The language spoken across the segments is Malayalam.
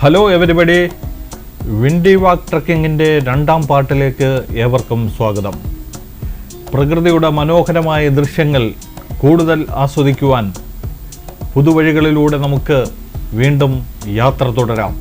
ഹലോ എവരിബഡി, വിൻഡി വാക്ക് ട്രക്കിങ്ങിൻ്റെ രണ്ടാം പാർട്ടിലേക്ക് ഏവർക്കും സ്വാഗതം. പ്രകൃതിയുടെ മനോഹരമായ ദൃശ്യങ്ങൾ കൂടുതൽ ആസ്വദിക്കുവാൻ പുതുവഴികളിലൂടെ നമുക്ക് വീണ്ടും യാത്ര തുടരാം.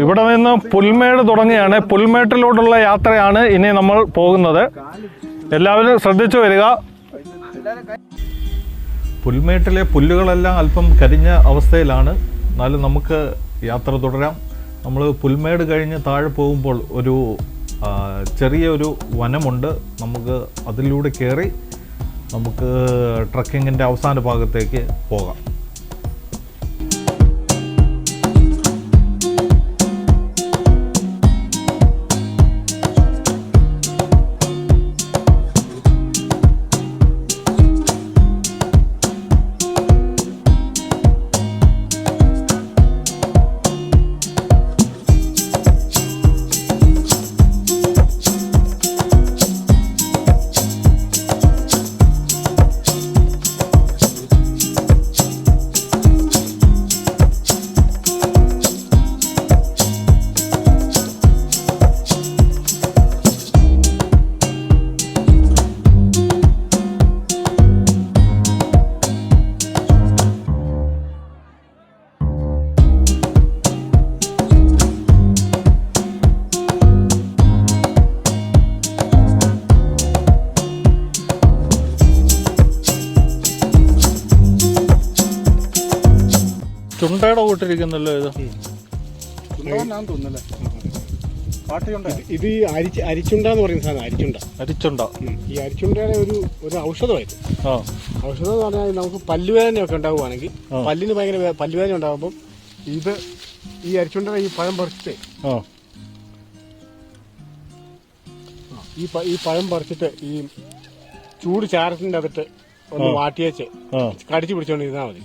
ഇവിടെ നിന്ന് പുൽമേട് തുടങ്ങിയാണ്. പുൽമേട്ടിലോട്ടുള്ള യാത്രയാണ് ഇനി നമ്മൾ പോകുന്നത്. എല്ലാവരും ശ്രദ്ധിച്ചു വരിക. പുൽമേട്ടിലെ പുല്ലുകളെല്ലാം അല്പം കരിഞ്ഞ അവസ്ഥയിലാണ്, എന്നാലും നമുക്ക് യാത്ര തുടരാം. നമ്മൾ പുൽമേട് കഴിഞ്ഞ് താഴെ പോകുമ്പോൾ ഒരു ചെറിയൊരു വനമുണ്ട്. നമുക്ക് അതിലൂടെ കയറി നമുക്ക് ട്രക്കിങ്ങിൻ്റെ അവസാന ഭാഗത്തേക്ക് പോകാം. ചുണ്ടയുടെ കൂട്ടിരിക്കുന്നല്ലോ ഇത്. ഇത് അരിച്ചുണ്ട എന്ന് പറയുന്ന സാധനം. അരിച്ചുണ്ട ഈ അരിച്ചുണ്ടയുടെ ഒരു ഔഷധമായിരുന്നു. ഔഷധം എന്ന് പറഞ്ഞാൽ നമുക്ക് പല്ലുവേദനയൊക്കെ ഉണ്ടാവുകയാണെങ്കിൽ, പല്ലിന് ഭയങ്കര പല്ലുവേദന ഉണ്ടാകുമ്പോൾ ഇത് ഈ അരിച്ചുണ്ടയുടെ ഈ പഴം പറിച്ചിട്ട് ഈ പഴം പറിച്ചിട്ട് ഈ ചൂട് ചാരത്തിന്റെ അകത്ത് ഒന്ന് വാട്ടിയേച്ച് കടിച്ചു പിടിച്ചോണ്ടിരുന്നാൽ മതി.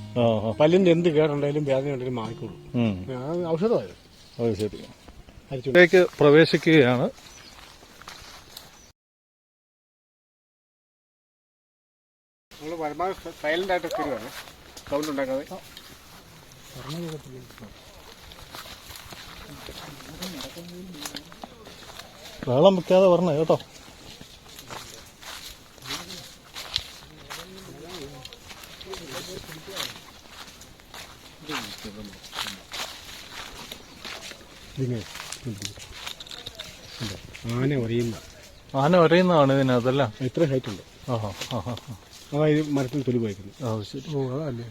പല്ലിന്റെ എന്ത് കേടുണ്ടെങ്കിലും വേദന ഉണ്ടെങ്കിലും മാറിക്കോളൂ. ഔഷധമായിരുന്നു. അരിച്ചുണ്ടയിലേക്ക് പ്രവേശിക്കുകയാണ്. നമ്മൾ പരമാവധി സൈലന്റ് ആയിട്ട് കയറുകയാണ്, സൗണ്ട് ഉണ്ടാക്കാതെ. വെള്ളം വെക്കാതെ പറഞ്ഞേ കേട്ടോ. ആന ഒരയുന്നതാണ് ഇതിനകത്തല്ല. ഇത്ര ഹൈറ്റ് ഉണ്ട്. അതായത് മരത്തിൽ തൊലി പോയിരിക്കുന്നു. അതല്ലേ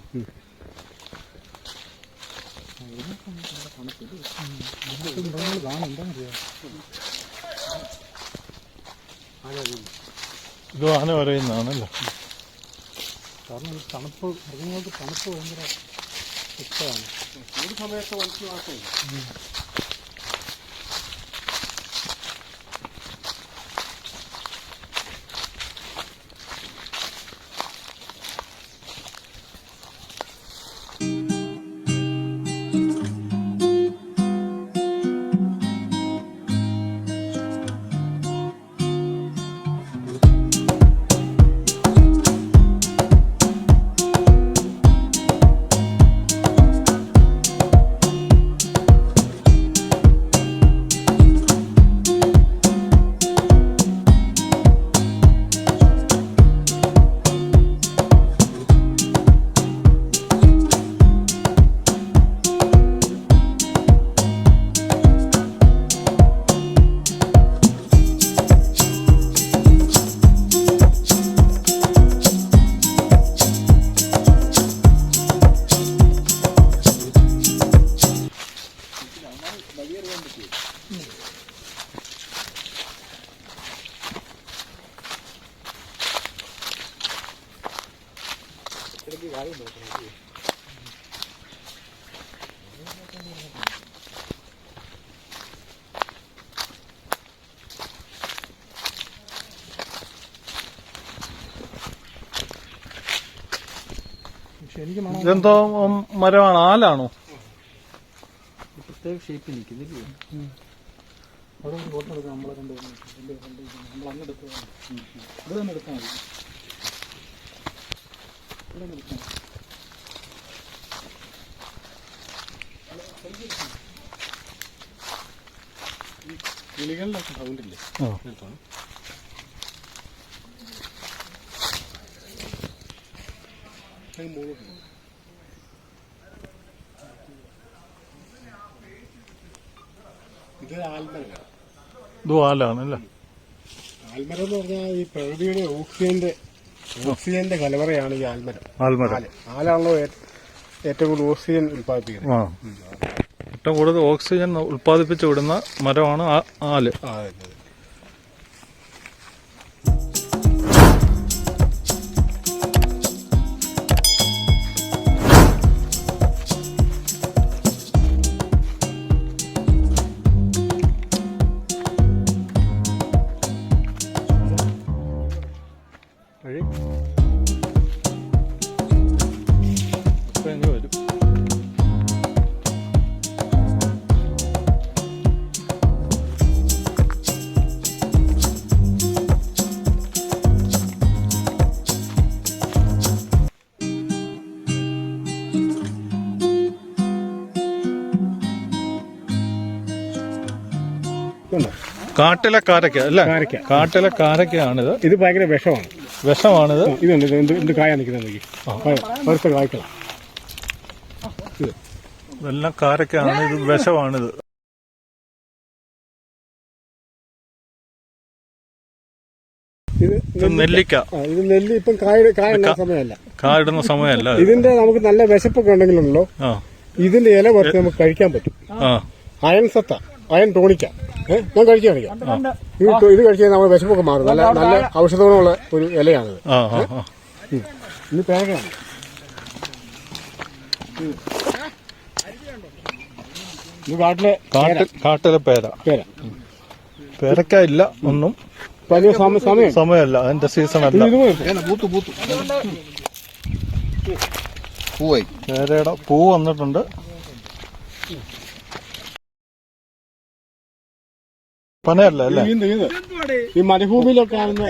ഇത് ആന ഒരയുന്നതാണല്ലോ. കാരണം തണുപ്പ് മൃഗങ്ങൾക്ക് തണുപ്പ് ഭയങ്കര ഇഷ്ടമാണ്. ഒരു സമയത്ത് മനസ്സിലാക്കും. ഇതെന്തോ മരമാണ്, ആലാണോ? പ്രത്യേക ഷേപ്പിൽ നിൽക്കുന്നില്ലേ? അവിടെ ഒരു ഫോട്ടോ എടുക്കാം. നമ്മളെ കണ്ട് നമ്മൾ അങ്ങ് എടുക്കുക. ഇവിടെ തന്നെ എടുത്താൽ മതി. ഇവിടെ തന്നെ എടുക്കാം. കിളികളിലൊക്കെ സൗണ്ടില്ലേ? ഇത് ആൽമരമാണ്. ഇത് ആലാണല്ലേ? ആൽമരം എന്ന് പറഞ്ഞാൽ ഈ പ്രകൃതിയുടെ ഓക്സിജന്റെ കലവറയാണ് ഈ ആൽമരം. ആലാണല്ലോ ഏറ്റവും കൂടുതൽ ഓക്സിജൻ ഉത്പാദിപ്പിക്കുന്നത്. ഏറ്റവും കൂടുതൽ ഓക്സിജൻ ഉത്പാദിപ്പിച്ചു വിടുന്ന മരമാണ് ആല്. വരും. കാട്ടിലെ കാരക്ക അല്ലേ? കാട്ടിലെ കാരക്കയാണിത്. ഇത് ഭയങ്കര വിഷമാണിത്. ഇതുണ്ട് കായ നിൽക്കുന്നത്. കായ്ക്കളാണ് ഇതെല്ലാം കാരക്കയാണ്. ഇത് വിഷമാണിത്. ഇത് നെല്ലിക്ക. ഇത് നെല്ലി ഇപ്പം സമയമല്ല, കായിടുന്ന സമയമല്ല. ഇതിന്റെ നമുക്ക് നല്ല വിശപ്പൊക്കെ ഉണ്ടെങ്കിലുണ്ടല്ലോ ഇതിന്റെ ഇല വറുത്ത് നമുക്ക് കഴിക്കാൻ പറ്റും. അയൺ സത്ത, അയൺ ടോണിക്ക. ഞാൻ കഴിച്ചു കാണിക്കാം. ഇത് കഴിച്ചാൽ നമ്മൾ വിശപ്പൊക്കെ മാറും. നല്ല ഔഷധ ഗുണമുള്ള ഒരു ഇലയാണിത്. ഇത് പേരയാണ്. ഇത് കാട്ടിലെ പേരക്ക ഇല്ല ഒന്നും. വലിയ സമയമല്ല, അതിന്റെ സീസൺ അല്ല. പേരയുടെ പൂ വന്നിട്ടുണ്ട്. പനയല്ല അല്ലേ? ഈ മരുഭൂമിയിലൊക്കെ കാണുന്ന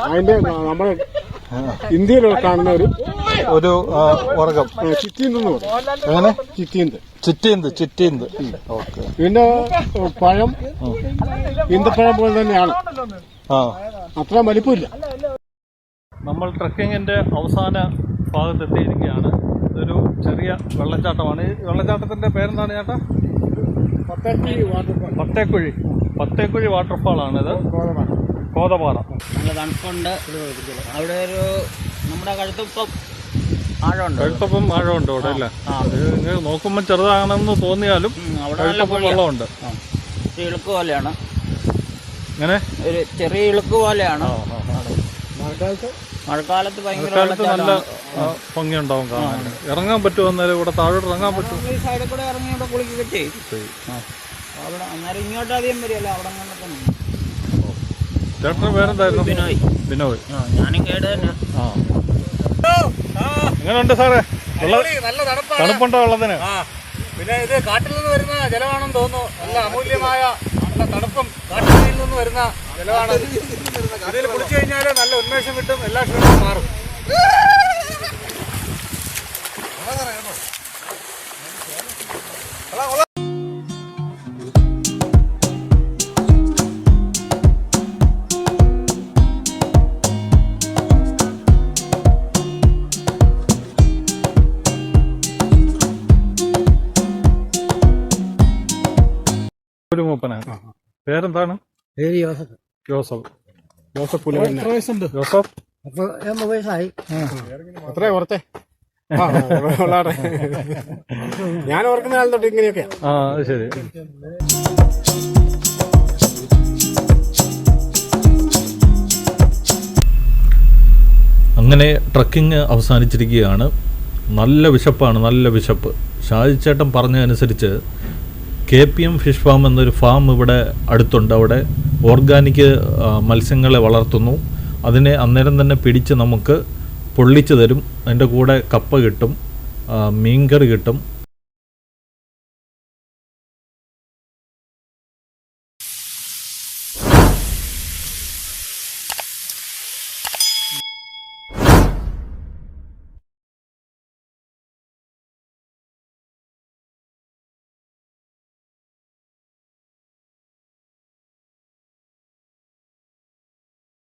അതിന്റെ നമ്മുടെ ഇന്ത്യയിലൊക്കെ കാണുന്ന ഒരു വർഗം ചിറ്റീന്ത്. എങ്ങനെ? ചിറ്റീന്ത്. ഓക്കെ. ഇതിന്റെ പഴം ഈന്തപ്പഴം പോലെ തന്നെയാണ്. അത്ര വലിപ്പമില്ല. നമ്മൾ ട്രക്കിങ്ങിന്റെ അവസാന ഭാഗത്തെത്തിയിരിക്കുകയാണ്. ഇതൊരു ചെറിയ വെള്ളച്ചാട്ടമാണ്. ഈ വെള്ളച്ചാട്ടത്തിന്റെ പേരെന്താണ് ചേട്ടാ? പത്തേക്കുഴി വാട്ടർഫാളാണിത്. കോതപാറ. നല്ല തണുപ്പുണ്ട്. അവിടെ ഒരു നമ്മുടെ കഴുത്തപ്പം ആഴമുണ്ട് അവിടെ അല്ലേ? നിങ്ങൾ നോക്കുമ്പോൾ ചെറുതാണെന്ന് തോന്നിയാലും വെള്ളമുണ്ട്. ഇളുക്ക് പോലെയാണ്. ഇങ്ങനെ ഒരു ചെറിയ ഇളുക്ക് പോലെയാണ്. മഴക്കാലത്ത് നല്ല ഭംഗിയുണ്ടാവും കാണാൻ. ഇറങ്ങാൻ പറ്റുമോ? അന്നേരം ഇവിടെ താഴോട്ട് ഇറങ്ങാൻ പറ്റും. ഈ സൈഡിൽ കൂടെ ഇറങ്ങി ഇവിടെ കുളിക്കൊക്കെ ചെയ്യും. അവിടെ അന്നേരം ഇങ്ങോട്ട് അധികം വരികയല്ല. അവിടെ കണ്ടൊക്കെ. ചേട്ടന്റെ പേരെന്തായിരുന്നു? ബിനോയ്. ഞാനും കേട് തന്നെ. എങ്ങനെയുണ്ട് സാറേ? നല്ല തണുപ്പുണ്ടോ വെള്ളത്തിന്? പിന്നെ ഇത് കാട്ടിൽ നിന്ന് വരുന്ന ജലമാണെന്ന് തോന്നുന്നു. നല്ല അമൂല്യമായ നല്ല തണുപ്പും കാട്ടിൽ നിന്ന് വരുന്ന ജലമാണ്. ഇതിൽ കുളിച്ചു കഴിഞ്ഞാൽ നല്ല ഉന്മേഷം കിട്ടും. എല്ലാ ക്ഷീണവും മാറും. ഒരു മൂപ്പനാണ്. പേരെന്താണ്? ജോസഫ്. വയസ്സായി. അത്രേ ഓർത്തെ. ഞാൻ ഓർക്കുന്ന കാലം തൊട്ട് ഇങ്ങനെയൊക്കെ. ശരി. അങ്ങനെ ട്രക്കിംഗ് അവസാനിച്ചിരിക്കുകയാണ്. നല്ല വിശപ്പാണ്, നല്ല വിശപ്പ്. ഷാജിച്ചേട്ടൻ പറഞ്ഞതനുസരിച്ച് KPM ഫിഷ് ഫാം എന്നൊരു ഫാം ഇവിടെ അടുത്തുണ്ട്. അവിടെ ഓർഗാനിക് മത്സ്യങ്ങളെ വളർത്തുന്നു. അതിനെ അന്നേരം തന്നെ പിടിച്ച് നമുക്ക് പൊള്ളിച്ച് തരും. അതിൻ്റെ കൂടെ കപ്പ കിട്ടും, മീൻകറി കിട്ടും,